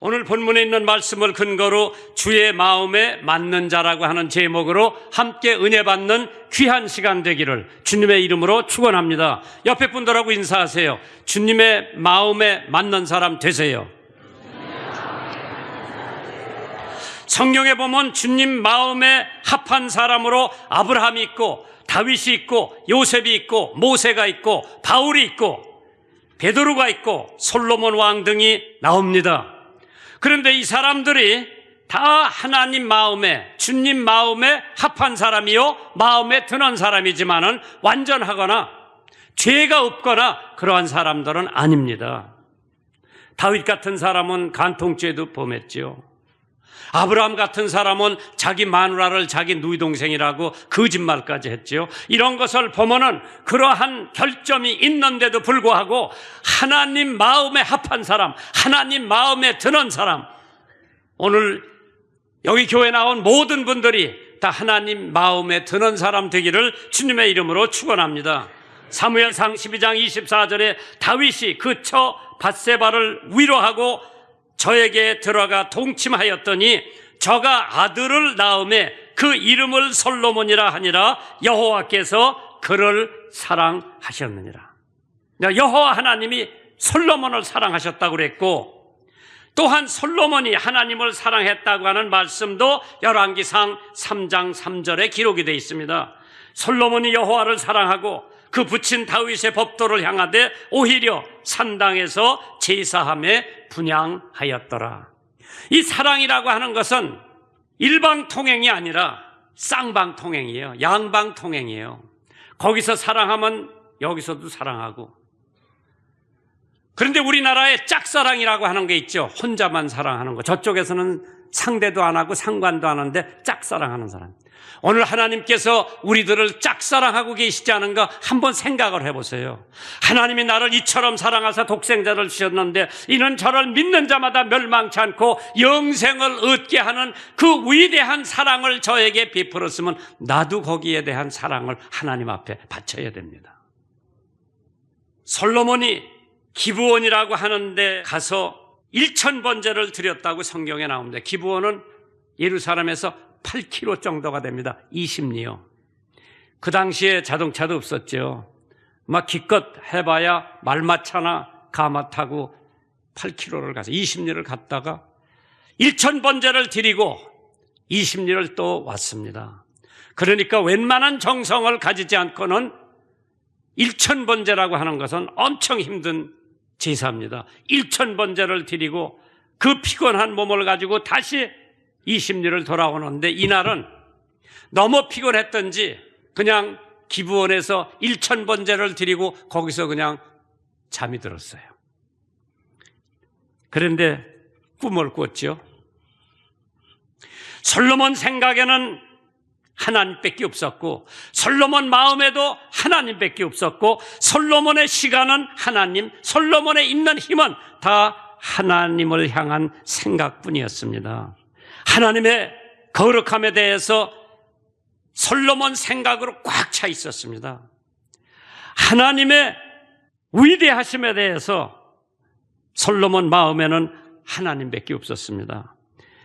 오늘 본문에 있는 말씀을 근거로 주의 마음에 맞는 자라고 하는 제목으로 함께 은혜 받는 귀한 시간 되기를 주님의 이름으로 축원합니다. 옆에 분들하고 인사하세요. 주님의 마음에 맞는 사람 되세요. 성경에 보면 주님 마음에 합한 사람으로 아브라함이 있고 다윗이 있고 요셉이 있고 모세가 있고 바울이 있고 베드로가 있고 솔로몬 왕 등이 나옵니다. 그런데 이 사람들이 다 하나님 마음에, 주님 마음에 합한 사람이요 마음에 드는 사람이지만은 완전하거나 죄가 없거나 그러한 사람들은 아닙니다. 다윗 같은 사람은 간통죄도 범했죠. 아브라함 같은 사람은 자기 마누라를 자기 누이 동생이라고 거짓말까지 했죠. 이런 것을 보면은 그러한 결점이 있는데도 불구하고 하나님 마음에 합한 사람, 하나님 마음에 드는 사람, 오늘 여기 교회 나온 모든 분들이 다 하나님 마음에 드는 사람 되기를 주님의 이름으로 축원합니다. 사무엘상 12장 24절에 다윗이 그 처 밧세바를 위로하고 저에게 들어가 동침하였더니 저가 아들을 낳음에 그 이름을 솔로몬이라 하니라. 여호와께서 그를 사랑하셨느니라. 여호와 하나님이 솔로몬을 사랑하셨다고 그랬고, 또한 솔로몬이 하나님을 사랑했다고 하는 말씀도 열왕기상 3장 3절에 기록이 되어 있습니다. 솔로몬이 여호와를 사랑하고 그 부친 다윗의 법도를 향하되 오히려 산당에서 제사함에 분향하였더라. 이 사랑이라고 하는 것은 일방통행이 아니라 쌍방통행이에요. 양방통행이에요. 거기서 사랑하면 여기서도 사랑하고. 그런데 우리나라에 짝사랑이라고 하는 게 있죠. 혼자만 사랑하는 거. 저쪽에서는 상대도 안 하고 상관도 안 하는데 짝사랑하는 사람. 오늘 하나님께서 우리들을 짝사랑하고 계시지 않은가 한번 생각을 해보세요. 하나님이 나를 이처럼 사랑하사 독생자를 주셨는데 이는 저를 믿는 자마다 멸망치 않고 영생을 얻게 하는 그 위대한 사랑을 저에게 베풀었으면 나도 거기에 대한 사랑을 하나님 앞에 바쳐야 됩니다. 솔로몬이 기브온이라고 하는데 가서 1000번제를 드렸다고 성경에 나옵니다. 기브온은 예루살렘에서 8km 정도가 됩니다. 20리요. 그 당시에 자동차도 없었죠. 막 기껏 해봐야 말마차나 가마 타고 8km를 가서 20리를 갔다가 1000번제를 드리고 20리를 또 왔습니다. 그러니까 웬만한 정성을 가지지 않고는 1000번제라고 하는 것은 엄청 힘든 제사입니다. 1000번제를 드리고 그 피곤한 몸을 가지고 다시 20리를 돌아오는데 이날은 너무 피곤했던지 그냥 기브온에서 1000번제를 드리고 거기서 그냥 잠이 들었어요. 그런데 꿈을 꿨죠. 솔로몬 생각에는 하나님밖에 없었고 솔로몬 마음에도 하나님밖에 없었고 솔로몬의 시간은 하나님, 솔로몬에 있는 힘은 다 하나님을 향한 생각뿐이었습니다. 하나님의 거룩함에 대해서 솔로몬 생각으로 꽉 차 있었습니다. 하나님의 위대하심에 대해서 솔로몬 마음에는 하나님밖에 없었습니다.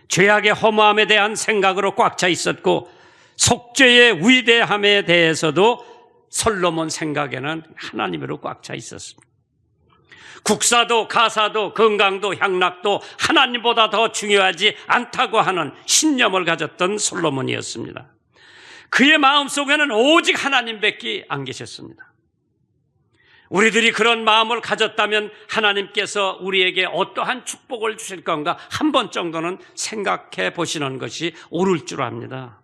죄악의 허무함에 대한 생각으로 꽉 차 있었고 속죄의 위대함에 대해서도 솔로몬 생각에는 하나님으로 꽉 차 있었습니다. 국사도 가사도 건강도 향락도 하나님보다 더 중요하지 않다고 하는 신념을 가졌던 솔로몬이었습니다. 그의 마음속에는 오직 하나님밖에 안 계셨습니다. 우리들이 그런 마음을 가졌다면 하나님께서 우리에게 어떠한 축복을 주실 건가 한 번 정도는 생각해 보시는 것이 옳을 줄 압니다.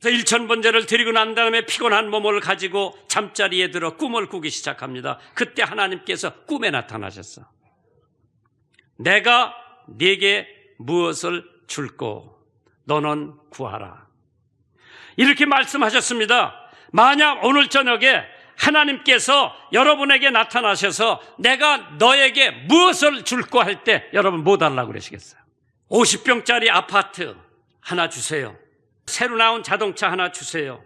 1000번제를 드리고 난 다음에 피곤한 몸을 가지고 잠자리에 들어 꿈을 꾸기 시작합니다. 그때 하나님께서 꿈에 나타나셨어. 내가 네게 무엇을 줄꼬 너는 구하라. 이렇게 말씀하셨습니다. 만약 오늘 저녁에 하나님께서 여러분에게 나타나셔서 내가 너에게 무엇을 줄꼬 할 때 여러분 뭐 달라고 그러시겠어요? 50평짜리 아파트 하나 주세요. 새로 나온 자동차 하나 주세요.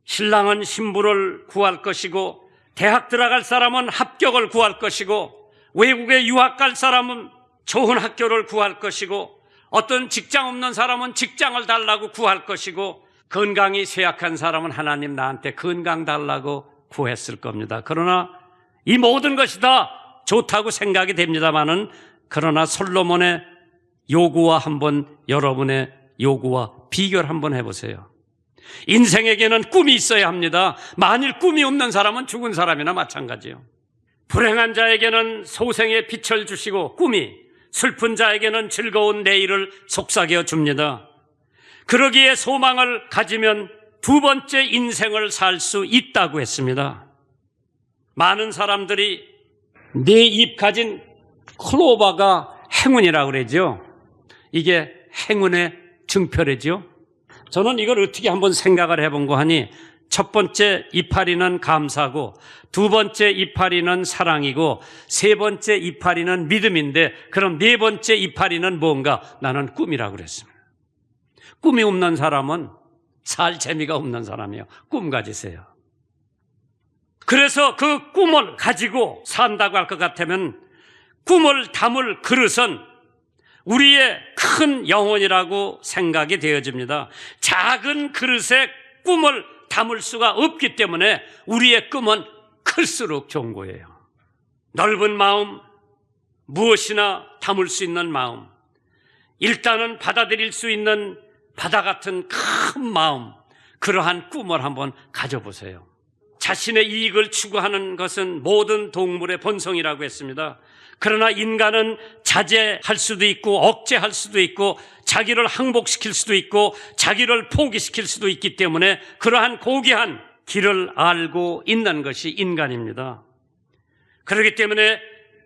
신랑은 신부를 구할 것이고 대학 들어갈 사람은 합격을 구할 것이고 외국에 유학 갈 사람은 좋은 학교를 구할 것이고, 어떤 직장 없는 사람은 직장을 달라고 구할 것이고, 건강이 쇠약한 사람은 하나님 나한테 건강 달라고 구했을 겁니다. 그러나 이 모든 것이 다 좋다고 생각이 됩니다만은, 그러나 솔로몬의 요구와 한번 여러분의 요구와 비교를 한번 해보세요. 인생에게는 꿈이 있어야 합니다. 만일 꿈이 없는 사람은 죽은 사람이나 마찬가지예요. 불행한 자에게는 소생의 빛을 주시고, 꿈이 슬픈 자에게는 즐거운 내일을 속삭여 줍니다. 그러기에 소망을 가지면 두 번째 인생을 살 수 있다고 했습니다. 많은 사람들이 네 입 가진 클로버가 행운이라고 그러죠. 이게 행운의 증표래죠. 저는 이걸 어떻게 한번 생각을 해본 거 하니, 첫 번째 이파리는 감사고, 두 번째 이파리는 사랑이고, 세 번째 이파리는 믿음인데, 그럼 네 번째 이파리는 뭔가? 나는 꿈이라고 그랬습니다. 꿈이 없는 사람은 살 재미가 없는 사람이에요. 꿈 가지세요. 그래서 그 꿈을 가지고 산다고 할 것 같으면, 꿈을 담을 그릇은 우리의 큰 영혼이라고 생각이 되어집니다. 작은 그릇에 꿈을 담을 수가 없기 때문에 우리의 꿈은 클수록 좋은 거예요. 넓은 마음, 무엇이나 담을 수 있는 마음, 일단은 받아들일 수 있는 바다 같은 큰 마음, 그러한 꿈을 한번 가져보세요. 자신의 이익을 추구하는 것은 모든 동물의 본성이라고 했습니다. 그러나 인간은 자제할 수도 있고 억제할 수도 있고 자기를 항복시킬 수도 있고 자기를 포기시킬 수도 있기 때문에 그러한 고귀한 길을 알고 있는 것이 인간입니다. 그렇기 때문에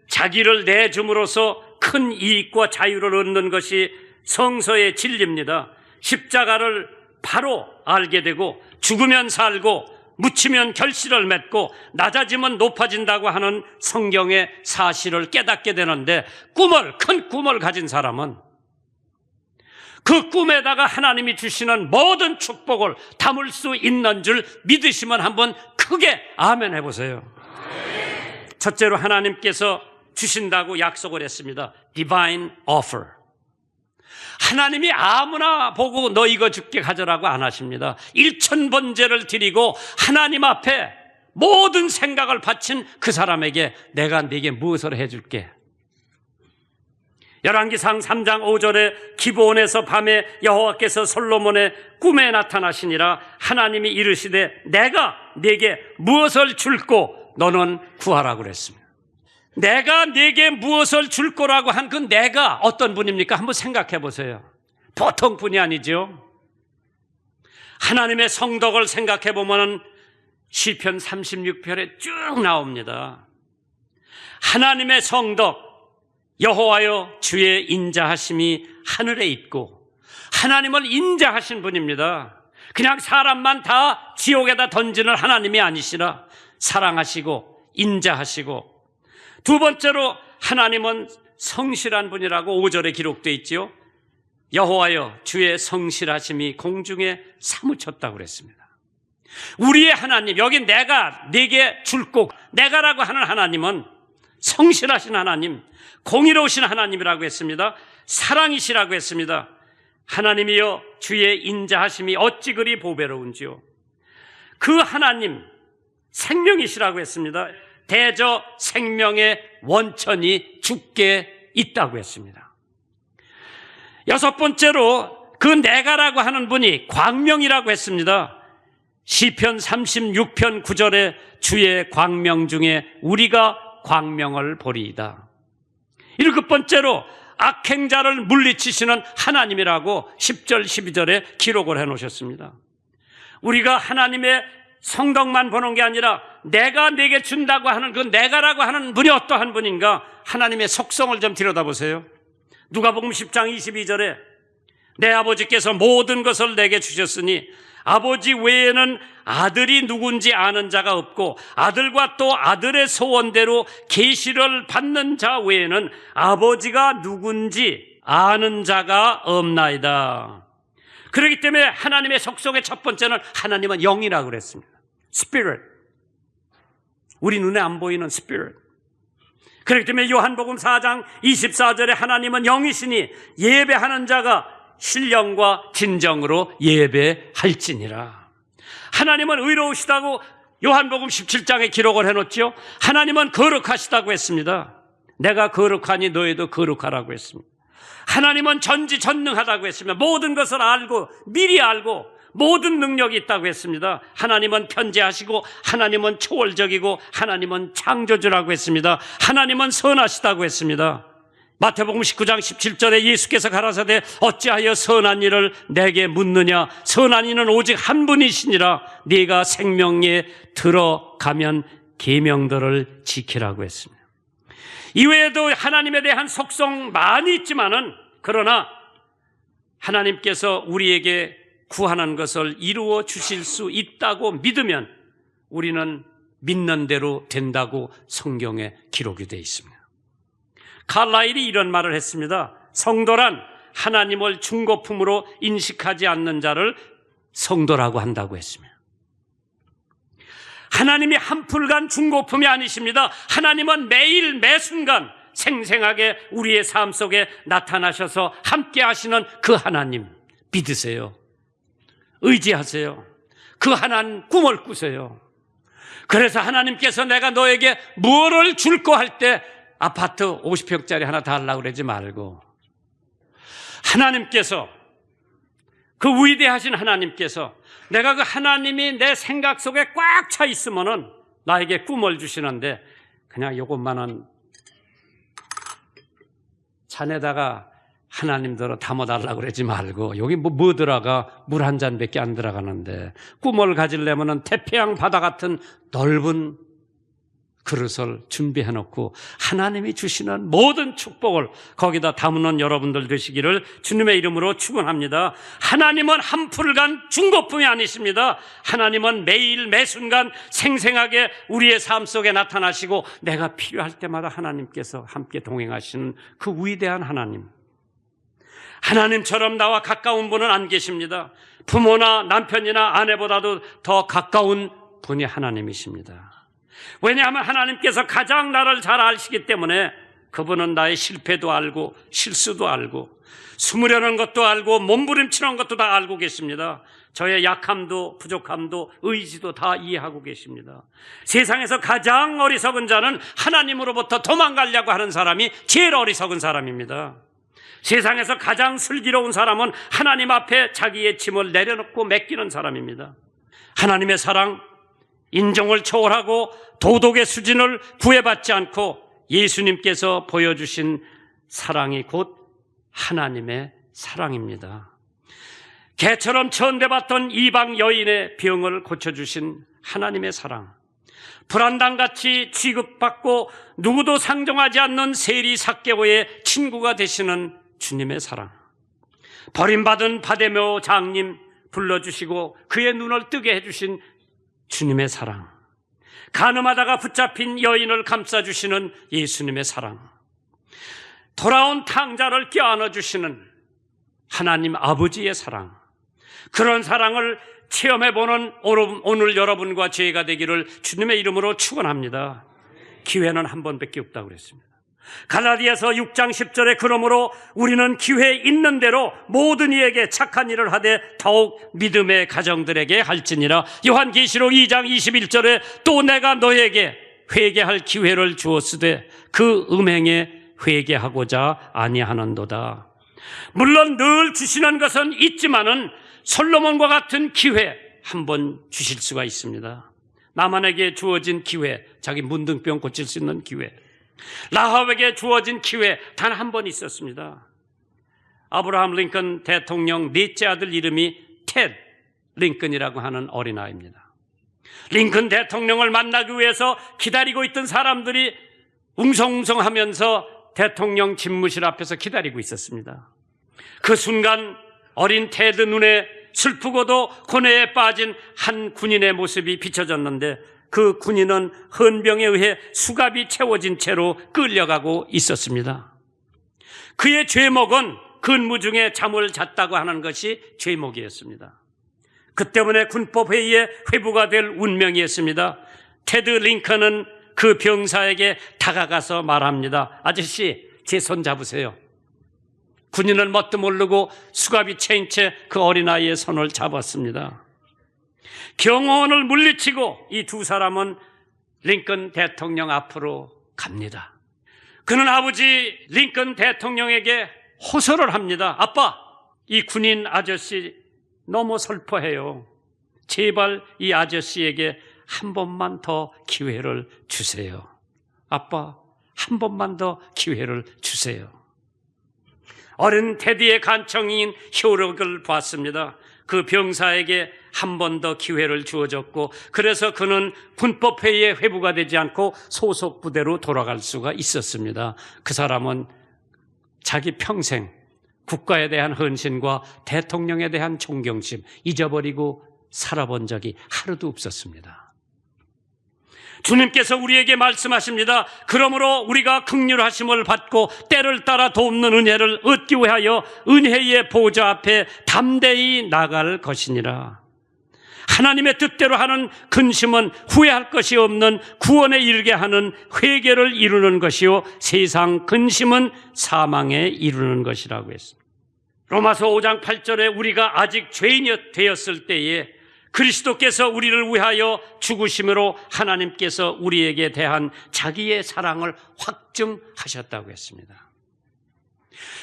자기를 내줌으로써 큰 이익과 자유를 얻는 것이 성서의 진리입니다. 십자가를 바로 알게 되고, 죽으면 살고 묻히면 결실을 맺고 낮아지면 높아진다고 하는 성경의 사실을 깨닫게 되는데, 큰 꿈을 가진 사람은 그 꿈에다가 하나님이 주시는 모든 축복을 담을 수 있는 줄 믿으시면 한번 크게 아멘 해보세요. 첫째로 하나님께서 주신다고 약속을 했습니다. Divine offer. 하나님이 아무나 보고 너 이거 줄게 가져라고 안 하십니다. 1000번제를 드리고 하나님 앞에 모든 생각을 바친 그 사람에게 내가 네게 무엇을 해줄게. 열왕기상 3장 5절에 기브온에서 밤에 여호와께서 솔로몬의 꿈에 나타나시니라. 하나님이 이르시되 내가 네게 무엇을 줄고 너는 구하라고 그랬습니다. 내가 네게 무엇을 줄 거라고 한 그 내가 어떤 분입니까? 한번 생각해 보세요. 보통 분이 아니죠. 하나님의 성덕을 생각해 보면 시편 36편에 쭉 나옵니다. 하나님의 성덕, 여호와여 주의 인자하심이 하늘에 있고, 하나님을 인자하신 분입니다. 그냥 사람만 다 지옥에다 던지는 하나님이 아니시라 사랑하시고 인자하시고, 두 번째로 하나님은 성실한 분이라고 5절에 기록되어 있지요. 여호와여 주의 성실하심이 공중에 사무쳤다고 그랬습니다. 우리의 하나님, 여기 내가 네게 줄고 내가라고 하는 하나님은 성실하신 하나님, 공의로우신 하나님이라고 했습니다. 사랑이시라고 했습니다. 하나님이여 주의 인자하심이 어찌 그리 보배로운지요. 그 하나님 생명이시라고 했습니다. 대저 생명의 원천이 주께 있다고 했습니다. 여섯 번째로 그 내가라고 하는 분이 광명이라고 했습니다. 시편 36편 9절에 주의 광명 중에 우리가 광명을 보리이다. 일곱 번째로 악행자를 물리치시는 하나님이라고 10절 12절에 기록을 해놓으셨습니다. 우리가 하나님의 성덕만 보는 게 아니라 내가 네게 준다고 하는 그 내가라고 하는 분이 어떠한 분인가, 하나님의 속성을 좀 들여다보세요. 누가복음 10장 22절에 내 아버지께서 모든 것을 내게 주셨으니 아버지 외에는 아들이 누군지 아는 자가 없고 아들과 또 아들의 소원대로 계시를 받는 자 외에는 아버지가 누군지 아는 자가 없나이다. 그렇기 때문에 하나님의 속성의 첫 번째는 하나님은 영이라고 그랬습니다. Spirit. 우리 눈에 안 보이는 Spirit. 그렇기 때문에 요한복음 4장 24절에 하나님은 영이시니 예배하는 자가 신령과 진정으로 예배할지니라. 하나님은 의로우시다고 요한복음 17장에 기록을 해놓죠. 하나님은 거룩하시다고 했습니다. 내가 거룩하니 너희도 거룩하라고 했습니다. 하나님은 전지전능하다고 했습니다. 모든 것을 알고 미리 알고 모든 능력이 있다고 했습니다. 하나님은 편재하시고 하나님은 초월적이고 하나님은 창조주라고 했습니다. 하나님은 선하시다고 했습니다. 마태복음 19장 17절에 예수께서 가라사대 어찌하여 선한 일을 내게 묻느냐. 선한 이는 오직 한 분이시니라. 네가 생명에 들어가면 계명들을 지키라고 했습니다. 이외에도 하나님에 대한 속성 많이 있지만은 그러나 하나님께서 우리에게 구하는 것을 이루어 주실 수 있다고 믿으면 우리는 믿는 대로 된다고 성경에 기록이 되어 있습니다. 칼라일이 이런 말을 했습니다. 성도란 하나님을 중고품으로 인식하지 않는 자를 성도라고 한다고 했습니다. 하나님이 한풀간 중고품이 아니십니다. 하나님은 매일 매순간 생생하게 우리의 삶 속에 나타나셔서 함께 하시는 그 하나님 믿으세요. 의지하세요. 그 하나님 꿈을 꾸세요. 그래서 하나님께서 내가 너에게 무엇을 줄까 할 때 아파트 50평짜리 하나 달라고 그러지 말고 하나님께서 그 위대하신 하나님께서 내가 그 하나님이 내 생각 속에 꽉 차 있으면은 나에게 꿈을 주시는데 그냥 요것만은 잔에다가 하나님대로 담아달라고 그러지 말고 여기 뭐 들어가 물 한 잔밖에 안 들어가는데 꿈을 가지려면은 태평양 바다 같은 넓은 그릇을 준비해 놓고 하나님이 주시는 모든 축복을 거기다 담는 여러분들 되시기를 주님의 이름으로 축원합니다. 하나님은 한풀간 중고품이 아니십니다. 하나님은 매일 매순간 생생하게 우리의 삶 속에 나타나시고 내가 필요할 때마다 하나님께서 함께 동행하시는 그 위대한 하나님. 하나님처럼 나와 가까운 분은 안 계십니다. 부모나 남편이나 아내보다도 더 가까운 분이 하나님이십니다. 왜냐하면 하나님께서 가장 나를 잘 아시기 때문에 그분은 나의 실패도 알고 실수도 알고 숨으려는 것도 알고 몸부림치는 것도 다 알고 계십니다. 저의 약함도 부족함도 의지도 다 이해하고 계십니다. 세상에서 가장 어리석은 자는 하나님으로부터 도망가려고 하는 사람이 제일 어리석은 사람입니다. 세상에서 가장 슬기로운 사람은 하나님 앞에 자기의 짐을 내려놓고 맡기는 사람입니다. 하나님의 사랑, 인정을 초월하고 도덕의 수준을 구애받지 않고 예수님께서 보여주신 사랑이 곧 하나님의 사랑입니다. 개처럼 천대받던 이방 여인의 병을 고쳐주신 하나님의 사랑, 불안당같이 취급받고 누구도 상종하지 않는 세리 삭개오의 친구가 되시는 주님의 사랑, 버림받은 바데메오 장님 불러주시고 그의 눈을 뜨게 해주신 주님의 사랑, 간음하다가 붙잡힌 여인을 감싸주시는 예수님의 사랑, 돌아온 탕자를 껴안아주시는 하나님 아버지의 사랑, 그런 사랑을 체험해보는 오늘 여러분과 저희가 되기를 주님의 이름으로 축원합니다. 기회는 한 번밖에 없다고 그랬습니다. 갈라디아서 6장 10절에 그러므로 우리는 기회 있는 대로 모든 이에게 착한 일을 하되 더욱 믿음의 가정들에게 할지니라. 요한계시록 2장 21절에 또 내가 너에게 회개할 기회를 주었으되 그 음행에 회개하고자 아니하는도다. 물론 늘 주시는 것은 있지만은 솔로몬과 같은 기회 한 번 주실 수가 있습니다. 나만에게 주어진 기회, 자기 문둥병 고칠 수 있는 기회, 라합에게 주어진 기회 단 한 번 있었습니다. 아브라함 링컨 대통령 넷째 아들 이름이 테드 링컨이라고 하는 어린아이입니다. 링컨 대통령을 만나기 위해서 기다리고 있던 사람들이 웅성웅성하면서 대통령 집무실 앞에서 기다리고 있었습니다. 그 순간 어린 테드 눈에 슬프고도 고뇌에 빠진 한 군인의 모습이 비춰졌는데 그 군인은 헌병에 의해 수갑이 채워진 채로 끌려가고 있었습니다. 그의 죄목은 근무 중에 잠을 잤다고 하는 것이 죄목이었습니다. 그 때문에 군법회의에 회부가 될 운명이었습니다. 테드 링컨은 그 병사에게 다가가서 말합니다. 아저씨, 제 손 잡으세요. 군인을 뭣도 모르고 수갑이 채인 채 그 어린아이의 손을 잡았습니다. 경호원을 물리치고 이 두 사람은 링컨 대통령 앞으로 갑니다. 그는 아버지 링컨 대통령에게 호소를 합니다. 아빠, 이 군인 아저씨 너무 슬퍼해요. 제발 이 아저씨에게 한 번만 더 기회를 주세요. 아빠, 한 번만 더 기회를 주세요. 어린 테디의 간청인 효력을 봤습니다. 그 병사에게 한 번 더 기회를 주어졌고, 그래서 그는 군법회의에 회부가 되지 않고 소속 부대로 돌아갈 수가 있었습니다. 그 사람은 자기 평생 국가에 대한 헌신과 대통령에 대한 존경심 잊어버리고 살아본 적이 하루도 없었습니다. 주님께서 우리에게 말씀하십니다. 그러므로 우리가 긍휼하심을 받고 때를 따라 돕는 은혜를 얻기 위하여 은혜의 보좌 앞에 담대히 나갈 것이니라. 하나님의 뜻대로 하는 근심은 후회할 것이 없는 구원에 이르게 하는 회개를 이루는 것이요, 세상 근심은 사망에 이르는 것이라고 했습니다. 로마서 5장 8절에 우리가 아직 죄인이 되었을 때에 그리스도께서 우리를 위하여 죽으심으로 하나님께서 우리에게 대한 자기의 사랑을 확증하셨다고 했습니다.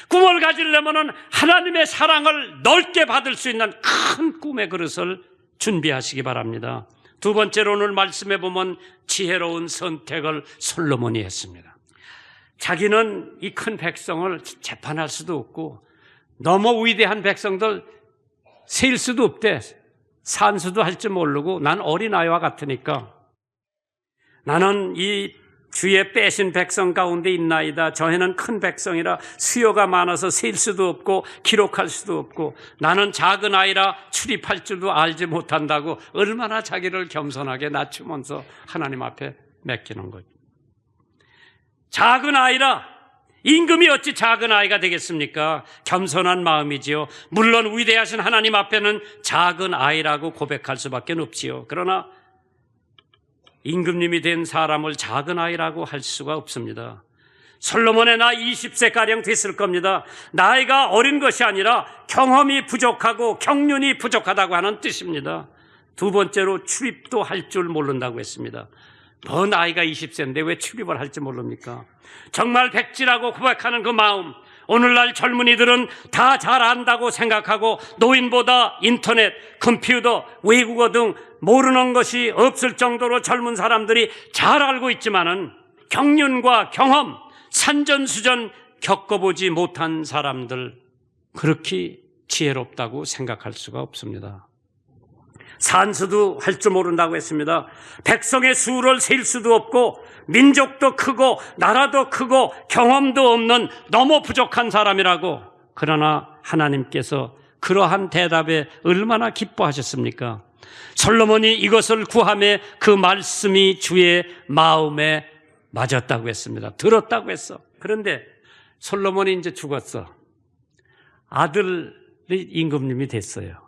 꿈을 가지려면 하나님의 사랑을 넓게 받을 수 있는 큰 꿈의 그릇을 준비하시기 바랍니다. 두 번째로 오늘 말씀해 보면 지혜로운 선택을 솔로몬이 했습니다. 자기는 이 큰 백성을 재판할 수도 없고 너무 위대한 백성들 세일 수도 없대. 산수도 할 줄 모르고 난 어린아이와 같으니까 나는 이 주의 빼신 백성 가운데 있나이다. 저희는 큰 백성이라 수요가 많아서 셀 수도 없고 기록할 수도 없고 나는 작은 아이라 출입할 줄도 알지 못한다고 얼마나 자기를 겸손하게 낮추면서 하나님 앞에 맡기는 거죠. 작은 아이라 임금이 어찌 작은 아이가 되겠습니까? 겸손한 마음이지요. 물론 위대하신 하나님 앞에는 작은 아이라고 고백할 수밖에 없지요. 그러나 임금님이 된 사람을 작은 아이라고 할 수가 없습니다. 솔로몬의 나이 20세가량 됐을 겁니다. 나이가 어린 것이 아니라 경험이 부족하고 경륜이 부족하다고 하는 뜻입니다. 두 번째로 출입도 할 줄 모른다고 했습니다. 너 나이가 20세인데 왜 출입을 할지 모릅니까? 정말 백지라고 고백하는 그 마음, 오늘날 젊은이들은 다 잘 안다고 생각하고 노인보다 인터넷, 컴퓨터, 외국어 등 모르는 것이 없을 정도로 젊은 사람들이 잘 알고 있지만은 경륜과 경험, 산전수전 겪어보지 못한 사람들, 그렇게 지혜롭다고 생각할 수가 없습니다. 산수도 할 줄 모른다고 했습니다. 백성의 수를 셀 수도 없고 민족도 크고 나라도 크고 경험도 없는 너무 부족한 사람이라고. 그러나 하나님께서 그러한 대답에 얼마나 기뻐하셨습니까? 솔로몬이 이것을 구하며 그 말씀이 주의 마음에 맞았다고 했습니다. 들었다고 했어. 그런데 솔로몬이 이제 죽었어. 아들이 임금님이 됐어요.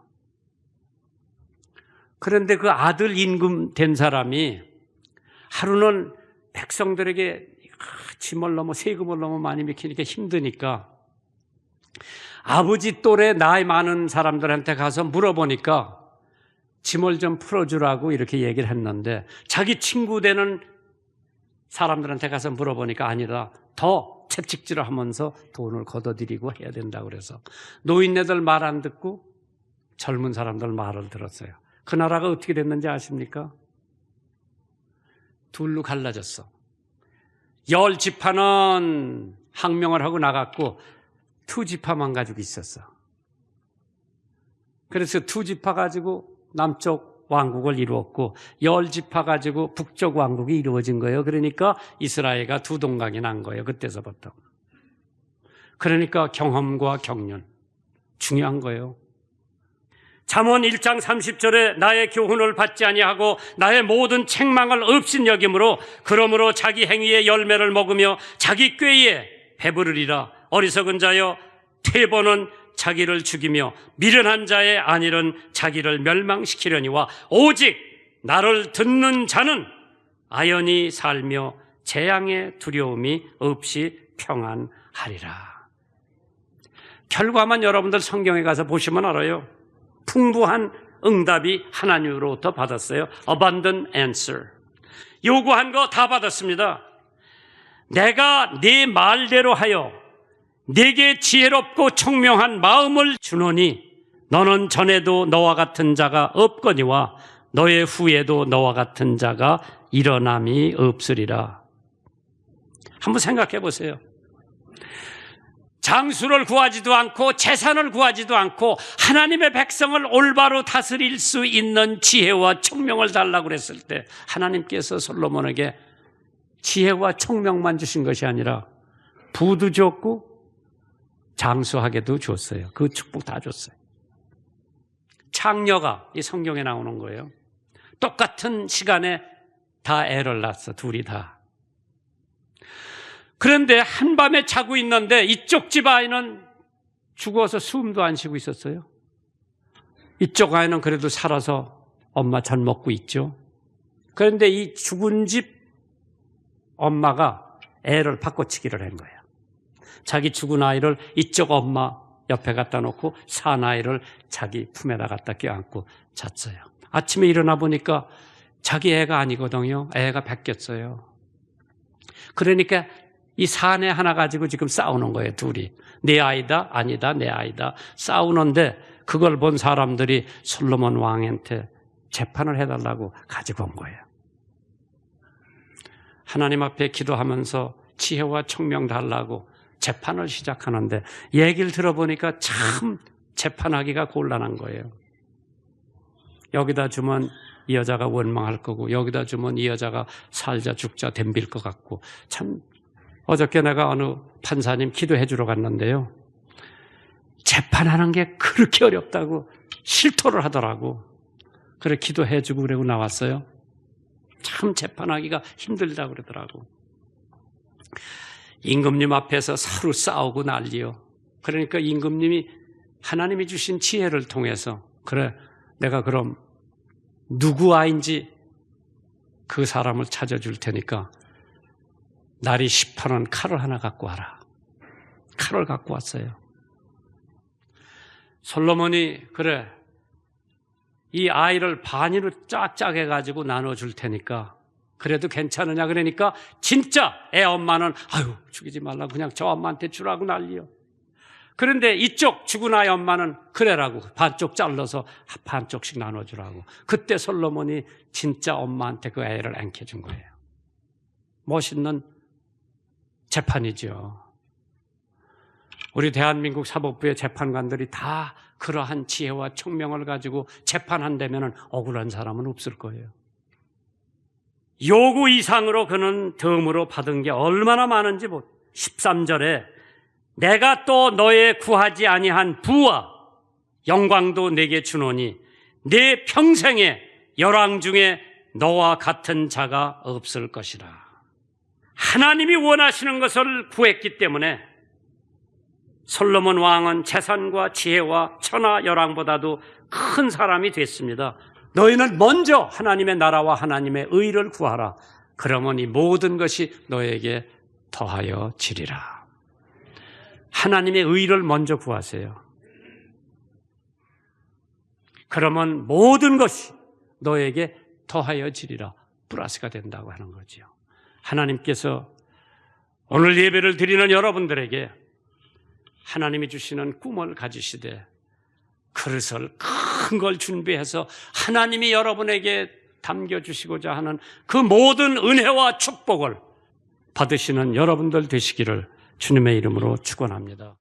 그런데 그 아들 임금 된 사람이 하루는 백성들에게 짐을 너무 세금을 너무 많이 매기니까 힘드니까 아버지 또래 나이 많은 사람들한테 가서 물어보니까 짐을 좀 풀어주라고 이렇게 얘기를 했는데 자기 친구 되는 사람들한테 가서 물어보니까 아니라 더 채찍질을 하면서 돈을 걷어들이고 해야 된다고 그래서 노인네들 말 안 듣고 젊은 사람들 말을 들었어요. 그 나라가 어떻게 됐는지 아십니까? 둘로 갈라졌어. 10지파는 항명을 하고 나갔고 2지파만 가지고 있었어. 그래서 2지파 가지고 남쪽 왕국을 이루었고 10지파 가지고 북쪽 왕국이 이루어진 거예요. 그러니까 이스라엘가 두 동강이 난 거예요. 그때서부터. 그러니까 경험과 경륜 중요한 거예요. 잠언 1장 30절에 나의 교훈을 받지 아니하고 나의 모든 책망을 없인 여김으로 그러므로 자기 행위의 열매를 먹으며 자기 꾀에 배부르리라. 어리석은 자여 퇴보는 자기를 죽이며 미련한 자의 안일은 자기를 멸망시키려니와 오직 나를 듣는 자는 아연히 살며 재앙의 두려움이 없이 평안하리라. 결과만 여러분들 성경에 가서 보시면 알아요. 풍부한 응답이 하나님으로부터 받았어요. Abundant answer. 요구한 거 다 받았습니다. 내가 네 말대로 하여 네게 지혜롭고 총명한 마음을 주노니 너는 전에도 너와 같은 자가 없거니와 너의 후에도 너와 같은 자가 일어남이 없으리라. 한번 생각해 보세요. 장수를 구하지도 않고 재산을 구하지도 않고 하나님의 백성을 올바로 다스릴 수 있는 지혜와 총명을 달라고 그랬을 때 하나님께서 솔로몬에게 지혜와 총명만 주신 것이 아니라 부도 줬고 장수하게도 줬어요. 그 축복 다 줬어요. 창녀가 이 성경에 나오는 거예요. 똑같은 시간에 다 애를 낳았어. 둘이 다. 그런데 한밤에 자고 있는데 이쪽 집 아이는 죽어서 숨도 안 쉬고 있었어요. 이쪽 아이는 그래도 살아서 엄마 잘 먹고 있죠. 그런데 이 죽은 집 엄마가 애를 바꿔치기를 한 거예요. 자기 죽은 아이를 이쪽 엄마 옆에 갖다 놓고 산 아이를 자기 품에다 갖다 껴안고 잤어요. 아침에 일어나 보니까 자기 애가 아니거든요. 애가 바뀌었어요. 그러니까 이 사내 하나 가지고 지금 싸우는 거예요. 둘이. 내 아이다, 아니다, 내 아이다. 싸우는데 그걸 본 사람들이 솔로몬 왕한테 재판을 해달라고 가지고 온 거예요. 하나님 앞에 기도하면서 지혜와 총명 달라고 재판을 시작하는데 얘기를 들어보니까 참 재판하기가 곤란한 거예요. 여기다 주면 이 여자가 원망할 거고 여기다 주면 이 여자가 살자 죽자 덤빌 것 같고 참. 어저께 내가 어느 판사님 기도해 주러 갔는데요. 재판하는 게 그렇게 어렵다고 실토를 하더라고. 그래 기도해 주고 그러고 나왔어요. 참 재판하기가 힘들다고 그러더라고. 임금님 앞에서 서로 싸우고 난리요. 그러니까 임금님이 하나님이 주신 지혜를 통해서 그래 내가 그럼 누구 아인지 그 사람을 찾아줄 테니까 날이 10판은 칼을 하나 갖고 와라. 칼을 갖고 왔어요. 솔로몬이 그래 이 아이를 반으로 쫙쫙 해가지고 나눠줄 테니까 그래도 괜찮으냐 그러니까 진짜 애 엄마는 아유 죽이지 말라 그냥 저 엄마한테 주라고 난리요. 그런데 이쪽 죽은 아이 엄마는 그래라고 반쪽 잘라서 반쪽씩 나눠주라고. 그때 솔로몬이 진짜 엄마한테 그 애를 안겨준 거예요. 멋있는 재판이죠. 우리 대한민국 사법부의 재판관들이 다 그러한 지혜와 총명을 가지고 재판한다면 억울한 사람은 없을 거예요. 요구 이상으로 그는 덤으로 받은 게 얼마나 많은지 13절에 내가 또 너의 구하지 아니한 부와 영광도 내게 주노니 내 평생에 열왕 중에 너와 같은 자가 없을 것이라. 하나님이 원하시는 것을 구했기 때문에 솔로몬 왕은 재산과 지혜와 천하 열왕보다도 큰 사람이 됐습니다. 너희는 먼저 하나님의 나라와 하나님의 의를 구하라. 그러면 이 모든 것이 너에게 더하여 지리라. 하나님의 의를 먼저 구하세요. 그러면 모든 것이 너에게 더하여 지리라. 플러스가 된다고 하는 거죠. 하나님께서 오늘 예배를 드리는 여러분들에게 하나님이 주시는 꿈을 가지시되 그릇을 큰 걸 준비해서 하나님이 여러분에게 담겨주시고자 하는 그 모든 은혜와 축복을 받으시는 여러분들 되시기를 주님의 이름으로 축원합니다.